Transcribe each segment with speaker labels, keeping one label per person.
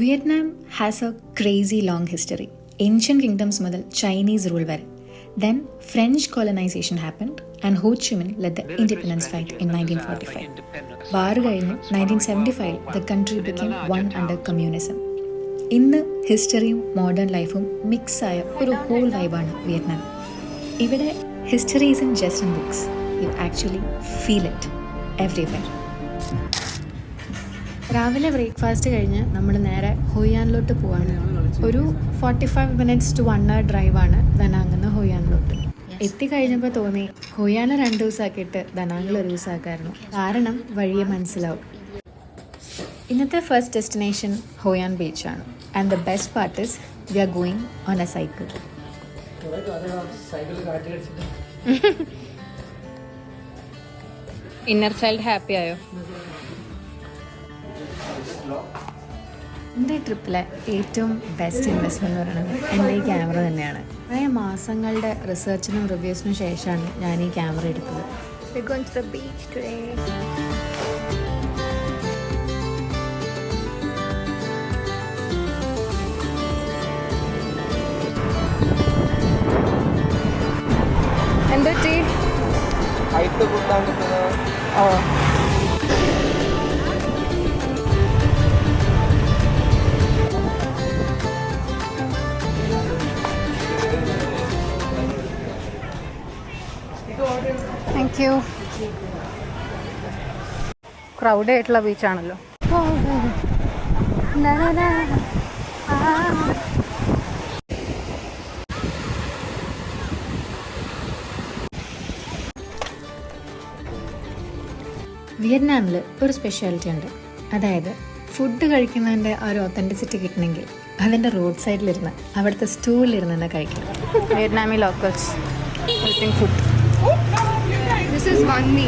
Speaker 1: Vietnam has A crazy long history. Ancient kingdoms മുതൽ Chinese rule വരെ. Then French colonization happened and Ho Chi Minh led the independence fight in 1945. വാർ കഴിഞ്ഞ് 1975 the country became one under communism. ഇന്ന് ഹിസ്റ്ററിയും modern ലൈഫും മിക്സായ ഒരു whole വൈബാണ് Vietnam. ഇവിടെ history isn't just in books. You actually feel it everywhere. രാവിലെ breakfast കഴിഞ്ഞ് നമ്മൾ നേരെ ഹോയാനിലോട്ട് പോവാണ്. ഒരു 45 minutes to 1 hour ഡ്രൈവാണ് ദനാങ്ങിന്ന് ഹോയാനിലോട്ട്. എത്തിക്കഴിഞ്ഞപ്പോൾ തോന്നി ഹോയാനെ 2 ദിവസമാക്കിയിട്ട് ദനാങ്ങിൽ 1 ദിവസമാക്കായിരുന്നു. കാരണം വഴിയെ മനസ്സിലാവും. ഇന്നത്തെ ഫസ്റ്റ് ഡെസ്റ്റിനേഷൻ ഹോയാൻ ബീച്ചാണ്. And the best part is V are going on A cycle. Inner child happy ആയോ? എൻ്റെ ട്രിപ്പിലെ ഏറ്റവും ബെസ്റ്റ് ഇൻവെസ്റ്റ്മെൻറ്റ് എന്ന് പറയുന്നത് എൻ്റെ ഈ ക്യാമറ തന്നെയാണ്. കുറേ മാസങ്ങളുടെ റിസർച്ചിനും റിവ്യൂസിനും ശേഷമാണ് ഞാൻ ഈ ക്യാമറ എടുത്തത്. എന്താ ടീ? Oh thank you. ക്രൗഡ് ആയിട്ടുള്ള ബീച്ചാണല്ലോ. വിയറ്റ്നാമിൽ ഒരു സ്പെഷ്യാലിറ്റി ഉണ്ട്. അതായത് ഫുഡ് കഴിക്കുന്നതിൻ്റെ ആ ഒരു ഒത്തൻറ്റിസിറ്റി കിട്ടണമെങ്കിൽ അതിൻ്റെ റോഡ് സൈഡിലിരുന്ന് അവിടുത്തെ സ്റ്റൂളിലിരുന്ന് തന്നെ കഴിക്കണം. വിയറ്റ്നാമി locals food.
Speaker 2: This is Van Mi.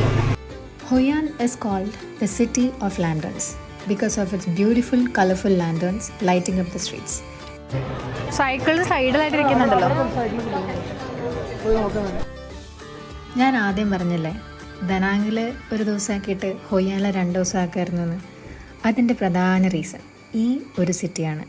Speaker 1: Hoi An is called the city of lanterns because of its beautiful, colorful lanterns lighting up the streets.
Speaker 2: Cycle സൈഡിലായിട്ട് ഇരിക്കുന്നുണ്ടല്ലോ.
Speaker 1: ഞാൻ ആദ്യം പറഞ്ഞില്ലേ ദനാങ്ങിൽ 1 ദിവസമാക്കിയിട്ട് ഹൊയ്യാനിൽ 2 ദിവസമാക്കായിരുന്നു. അതിൻ്റെ പ്രധാന റീസൺ ഈ ഒരു സിറ്റിയാണ്.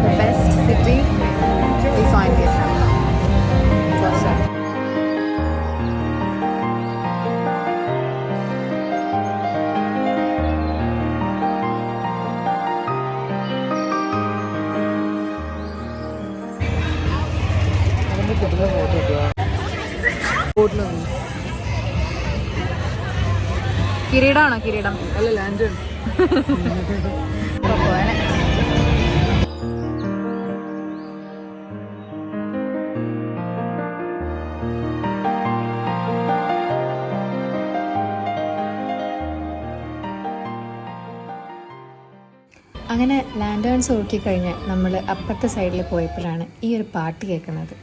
Speaker 1: The best city we find Vietnam. For sure.
Speaker 2: കിരീടമാണോ? കിരീടം
Speaker 3: അല്ല, ലാൻഡ്.
Speaker 1: അങ്ങനെ ലാൻഡേൺസ് നോക്കിക്കഴിഞ്ഞ് നമ്മൾ അപ്പുറത്തെ സൈഡിൽ പോയപ്പോഴാണ് ഈ ഒരു പാട്ട് കേൾക്കുന്നത്.